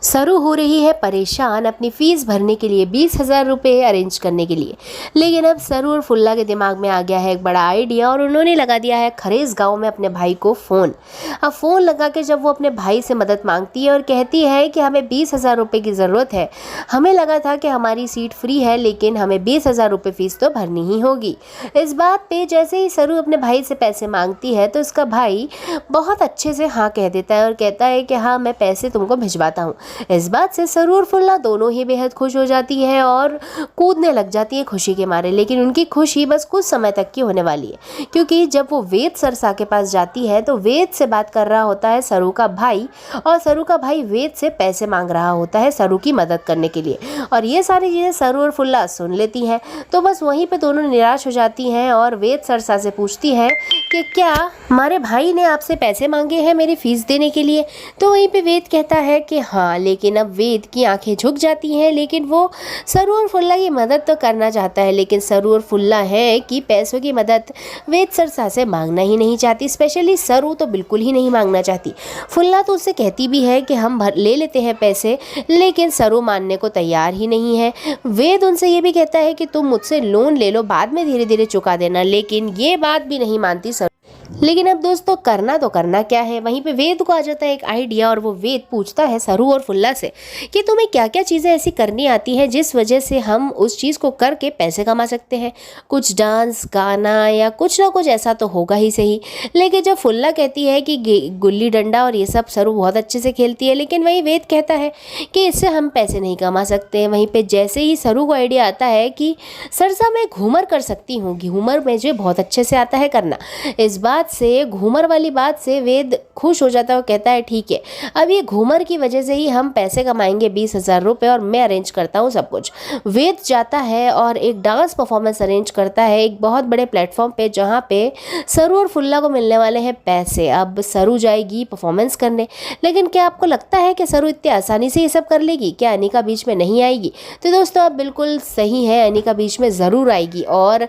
सरू हो रही है परेशान अपनी फीस भरने के लिए 20,000 रुपये अरेंज करने के लिए। लेकिन अब सरू और फुल्ला के दिमाग में आ गया है एक बड़ा आइडिया और उन्होंने लगा दिया है खरेज गांव में अपने भाई को फ़ोन। अब फ़ोन लगा के जब वो अपने भाई से मदद मांगती है और कहती है कि हमें 20,000 रुपये की ज़रूरत है, हमें लगा था कि हमारी सीट फ्री है लेकिन हमें 20,000 रुपये फ़ीस तो भरनी ही होगी। इस बात पे जैसे ही सरू अपने भाई से पैसे मांगती है तो उसका भाई बहुत अच्छे से हाँ कह देता है और कहता है कि हाँ मैं पैसे तुमको भिजवाता हूँ। इस बात से सरू और फुल्ला दोनों ही बेहद खुश हो जाती है और कूदने लग जाती है खुशी के मारे। लेकिन उनकी खुशी बस कुछ समय तक की होने वाली है, क्योंकि जब वो वेद सरसा के पास जाती है तो वेद से बात कर रहा होता है सरू का भाई, और सरू का भाई वेद से पैसे मांग रहा होता है सरू की मदद करने के लिए। और ये सारी चीज़ें सरू और फुल्ला सुन लेती हैं तो बस वहीं पे दोनों निराश हो जाती हैं और वेद सरसा से पूछती है कि क्या हमारे भाई ने आपसे पैसे मांगे हैं मेरी फीस देने के लिए। तो वहीं पे वेद कहता है कि हाँ, लेकिन अब वेद की आंखें झुक जाती हैं। लेकिन वो सरू और फुल्ला की मदद तो करना चाहता है, लेकिन सरू और फुल्ला है कि पैसों की मदद वेद सरसा से मांगना ही नहीं चाहती। स्पेशली सरू तो बिल्कुल ही नहीं मांगना चाहती। फुल्ला तो उससे कहती भी है कि हम ले लेते हैं पैसे, लेकिन सरू मानने को तैयार ही नहीं है। वेद उनसे ये भी कहता है कि तुम मुझसे लोन ले लो, बाद में धीरे धीरे चुका देना, लेकिन ये बात भी नहीं मानती सरू। लेकिन अब दोस्तों करना तो करना क्या है। वहीं पे वेद को आ जाता है एक आइडिया और वो वेद पूछता है सरू और फुल्ला से कि तुम्हें क्या क्या चीज़ें ऐसी करनी आती हैं जिस वजह से हम उस चीज़ को करके पैसे कमा सकते हैं। कुछ डांस, गाना या कुछ ना कुछ ऐसा तो होगा ही सही। लेकिन जब फुल्ला कहती है कि गुल्ली डंडा और ये सब सरू बहुत अच्छे से खेलती है, लेकिन वहीं वेद कहता है कि इससे हम पैसे नहीं कमा सकते। वहीं पर जैसे ही सरू को आइडिया आता है कि सरसा मैं घूमर कर सकती हूँ, घूमर मुझे बहुत अच्छे से आता है करना, इस बात से घूमर वाली बात से वेद खुश हो जाता है और कहता है ठीक है, अब ये घूमर की वजह से ही हम पैसे कमाएंगे 20,000 रुपये और मैं अरेंज करता हूँ सब कुछ। वेद जाता है और एक डांस परफॉर्मेंस अरेंज करता है एक बहुत बड़े प्लेटफॉर्म पे, जहाँ पे सरू और फुल्ला को मिलने वाले हैं पैसे। अब सरू जाएगी परफॉर्मेंस करने, लेकिन क्या आपको लगता है कि सरू इतनी आसानी से ये सब कर लेगी? क्या अनिका बीच में नहीं आएगी? तो दोस्तों आप बिल्कुल सही है, अनिका बीच में ज़रूर आएगी और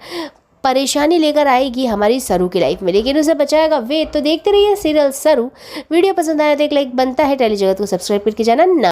परेशानी लेकर आएगी हमारी सरू की लाइफ में, लेकिन उसे बचाएगा वेद। तो देखते रहिए सीरियल सरू। वीडियो पसंद आया तो एक लाइक बनता है। टेली जगत को सब्सक्राइब करके जाना ना।